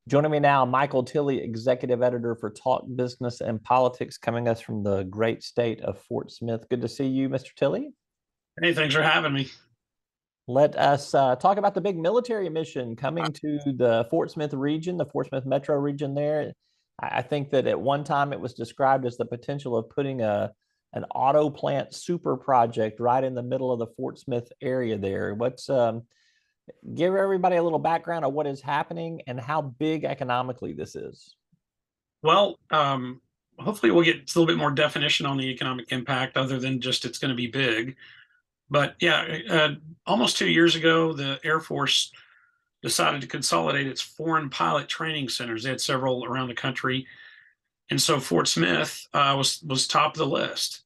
Joining me now, Michael Tilley, executive editor for Talk Business and Politics, coming us from the great state of Fort Smith. Good to see you, Mr. Tilley. Hey, thanks for having me. Let us talk about the big military mission coming to the Fort Smith region, the Fort Smith metro region there. I think that at one time it was described as the potential of putting an auto plant super project right in the middle of the Fort Smith area there. Give everybody a little background of what is happening and how big economically this is. Well, hopefully we'll get a little bit more definition on the economic impact other than just it's going to be big. But yeah, almost 2 years ago, the Air Force decided to consolidate its foreign pilot training centers. They had several around the country, and so Fort Smith was top of the list,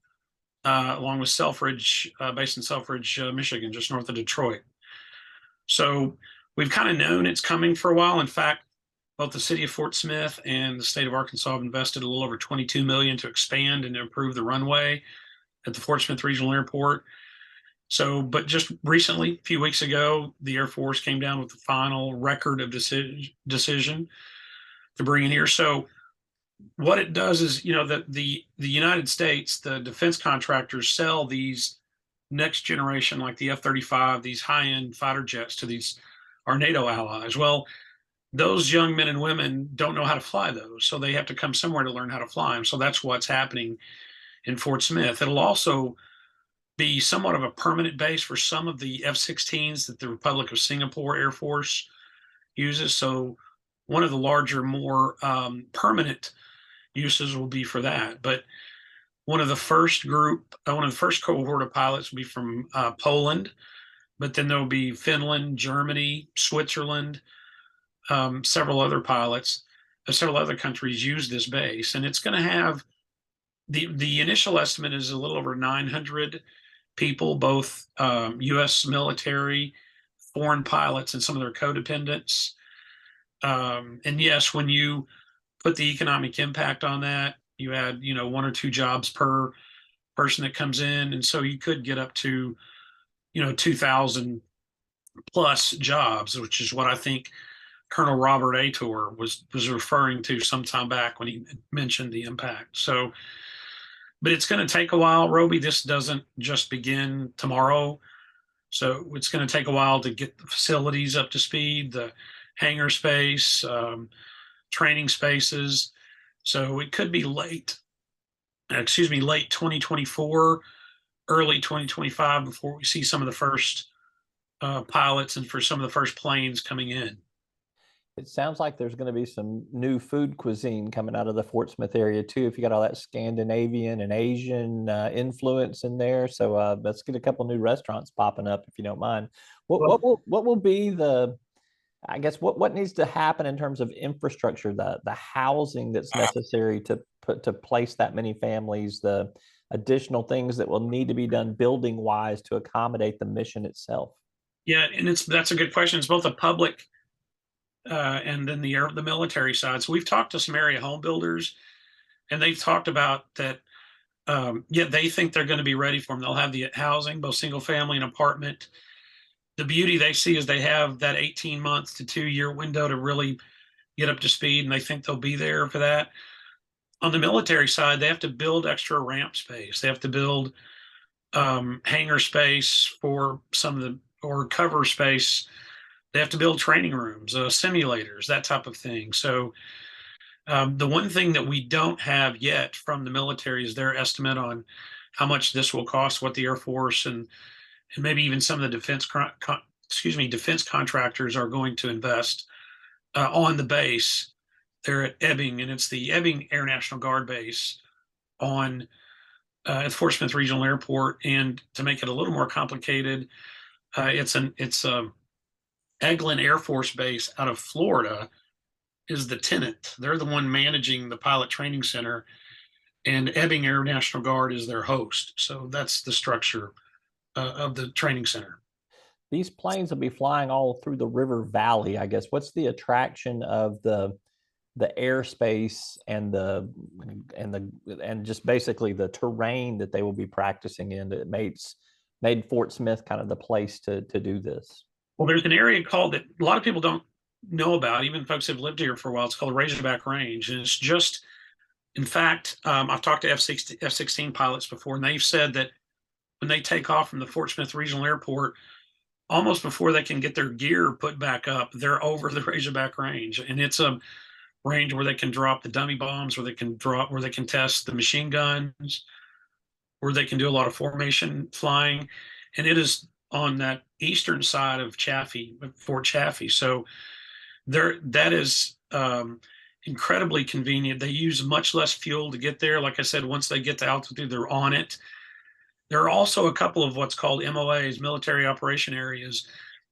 along with Selfridge, based in Selfridge, Michigan, just north of Detroit. So we've kind of known it's coming for a while. In fact, both the city of Fort Smith and the state of Arkansas have invested a little over 22 million to expand and improve the runway at the Fort Smith Regional Airport. So, but just recently, a few weeks ago, the Air Force came down with the final record of decision to bring in here. So, what it does is, the United States, the defense contractors sell these next generation, like the F-35, these high-end fighter jets to these our NATO allies. Well, those young men and women don't know how to fly those, so they have to come somewhere to learn how to fly them. So that's what's happening in Fort Smith. It'll also be somewhat of a permanent base for some of the F-16s that the Republic of Singapore Air Force uses. So one of the larger, more permanent uses will be for that. But one of the first cohort of pilots will be from Poland, but then there'll be Finland, Germany, Switzerland, several other pilots, several other countries use this base, and it's going to have the initial estimate is a little over 900 people, both U.S. military, foreign pilots, and some of their codependents. And yes, when you put the economic impact on that, you add, one or two jobs per person that comes in. And so you could get up to, 2,000 plus jobs, which is what I think Colonel Robert Ator was referring to some time back when he mentioned the impact. So, but it's going to take a while, Roby. This doesn't just begin tomorrow. So it's going to take a while to get the facilities up to speed, the hangar space, training spaces. So it could be late 2024, early 2025 before we see some of the first pilots and for some of the first planes coming in. It sounds like there's going to be some new food cuisine coming out of the Fort Smith area too. If you got all that Scandinavian and Asian influence in there, so let's get a couple new restaurants popping up if you don't mind. What will be the I guess what needs to happen in terms of infrastructure, the housing that's necessary to place that many families, the additional things that will need to be done building wise to accommodate the mission itself? Yeah, and that's a good question. It's both a public and then the military side. So we've talked to some area home builders, and they've talked about that. Yeah, they think they're going to be ready for them. They'll have the housing, both single family and apartment. The beauty they see is they have that 18 months to 2 year window to really get up to speed, and they think they'll be there for that. On the military side, they have to build extra ramp space. They have to build hangar space for some of or cover space. They have to build training rooms, simulators, that type of thing. So the one thing that we don't have yet from the military is their estimate on how much this will cost, what the Air Force and maybe even some of the defense contractors are going to invest on the base there at Ebbing, and it's the Ebbing Air National Guard base on at Fort Smith Regional Airport. And to make it a little more complicated, it's Eglin Air Force Base out of Florida is the tenant. They're the one managing the pilot training center, and Ebbing Air National Guard is their host. So that's the structure of the training center. These planes will be flying all through the river valley, I guess. What's the attraction of the airspace and just basically the terrain that they will be practicing in that made Fort Smith kind of the place to do this? Well, there's an area called that a lot of people don't know about, even folks who've lived here for a while. It's called Razorback Range, and it's just, in fact, I've talked to F-16 pilots before, and they've said that when they take off from the Fort Smith Regional Airport, almost before they can get their gear put back up, they're over the Razorback Range, and it's a range where they can drop the dummy bombs, where they can test the machine guns, where they can do a lot of formation flying, and it is on that eastern side of Chaffee, Fort Chaffee. So there, that is incredibly convenient. They use much less fuel to get there. Like I said, once they get to altitude, they're on it. There are also a couple of what's called MOAs, military operation areas,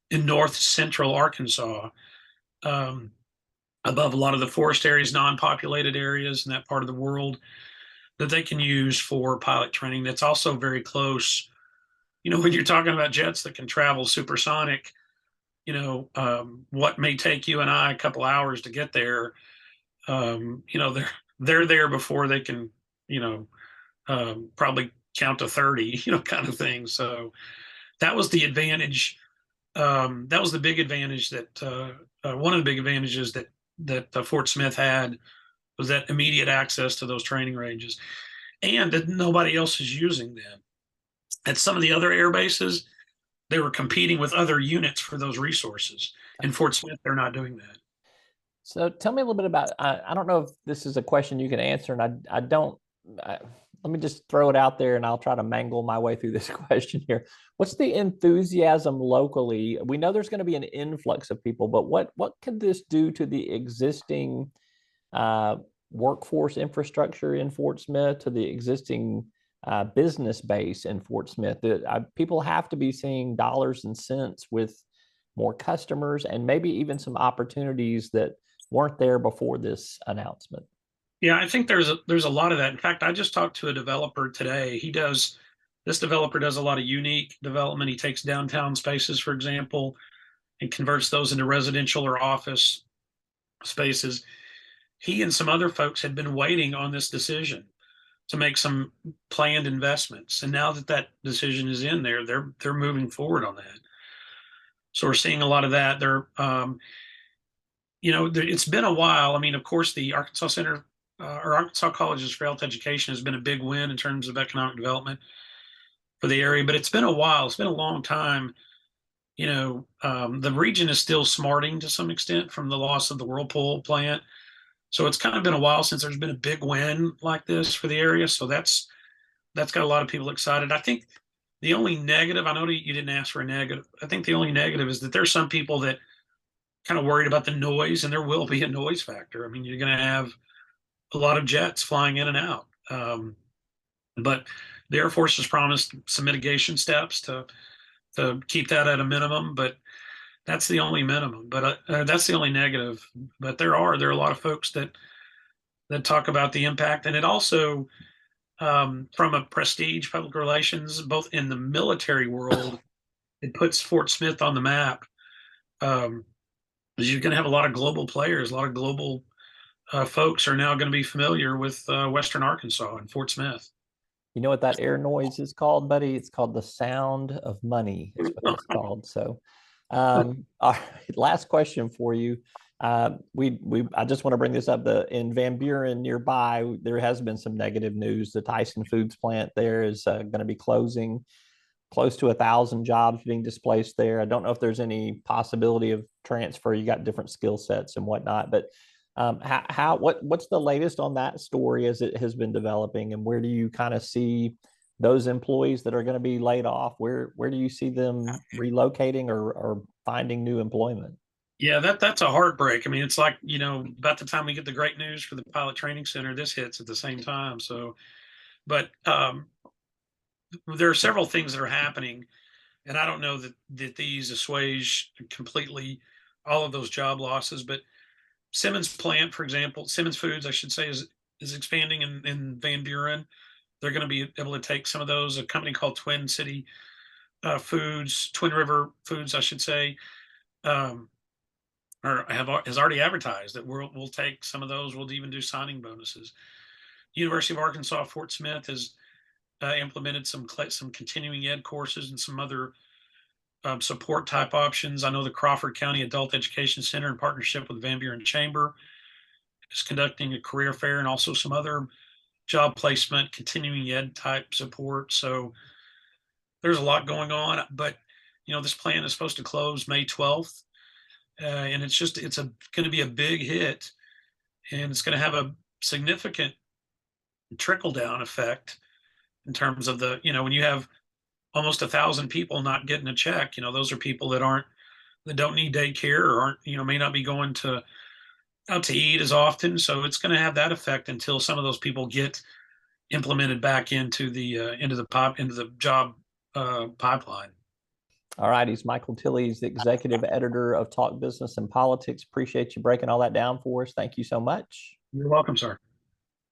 in north central Arkansas, um, above a lot of the forest areas, non-populated areas in that part of the world, that they can use for pilot training. That's also very close. When you're talking about jets that can travel supersonic, what may take you and I a couple hours to get there, they're there before they can, probably count to 30, kind of thing. So that was the advantage. That was the big advantage that one of the big advantages that Fort Smith had, was that immediate access to those training ranges, and that nobody else is using them. At some of the other air bases, they were competing with other units for those resources. In Fort Smith, they're not doing that. So tell me a little bit about, I don't know if this is a question you can answer, and I don't, let me just throw it out there and I'll try to mangle my way through this question here. What's the enthusiasm locally? We know there's going to be an influx of people, but what could this do to the existing uh, workforce infrastructure in Fort Smith, to the existing business base in Fort Smith? People have to be seeing dollars and cents with more customers and maybe even some opportunities that weren't there before this announcement. Yeah, I think there's a lot of that. In fact, I just talked to a developer today. This developer does a lot of unique development. He takes downtown spaces, for example, and converts those into residential or office spaces. He and some other folks had been waiting on this decision to make some planned investments, and now that that decision is in there, they're moving forward on that. So we're seeing a lot of that. It's been a while. I mean, of course, the Arkansas Center or Arkansas Colleges for Health Education has been a big win in terms of economic development for the area, but it's been a while. It's been a long time. The region is still smarting to some extent from the loss of the Whirlpool plant. So it's kind of been a while since there's been a big win like this for the area. So that's got a lot of people excited. I think the only negative, I know you didn't ask for a negative. I think the only negative is that there's some people that kind of worried about the noise, and there will be a noise factor. I mean, you're going to have a lot of jets flying in and out. But the Air Force has promised some mitigation steps to keep that at a minimum. But that's the only minimum. But that's the only negative. But there are a lot of folks that talk about the impact, and it also, from a prestige public relations, both in the military world, it puts Fort Smith on the map. Because you're going to have a lot of global players, a lot of global folks are now going to be familiar with Western Arkansas and Fort Smith. You know what that air noise is called, buddy? It's called the sound of money. Is what it's called. So, all right, last question for you. I just want to bring this up. In Van Buren nearby, there has been some negative news. The Tyson Foods plant there is going to be closing. Close to 1,000 jobs being displaced there. I don't know if there's any possibility of transfer. You got different skill sets and whatnot, but what's the latest on that story as it has been developing, and where do you kind of see those employees that are going to be laid off? Where do you see them relocating or finding new employment? Yeah, that's a heartbreak. I mean, it's like, about the time we get the great news for the pilot training center, this hits at the same time. So, but there are several things that are happening, and I don't know that these assuage completely all of those job losses. But Simmons plant, for example, Simmons Foods, I should say, is expanding in Van Buren. They're going to be able to take some of those. A company called Twin City Foods, Twin River Foods, I should say, um, has already advertised that we'll take some of those. We'll even do signing bonuses. University of Arkansas Fort Smith has implemented some continuing ed courses and some other support type options. I know the Crawford County Adult Education Center, in partnership with Van Buren Chamber, is conducting a career fair and also some other job placement, continuing ed type support. So there's a lot going on, but this plan is supposed to close May 12th. And it's going to be a big hit, and it's going to have a significant trickle down effect in terms of when you have almost 1,000 people not getting a check. Those are people that don't need daycare, or aren't, may not be going out to eat as often. So it's going to have that effect until some of those people get implemented back into the job pipeline. All right, he's Michael Tilley. He's the executive editor of Talk Business and Politics. Appreciate you breaking all that down for us. Thank you so much. You're welcome, sir.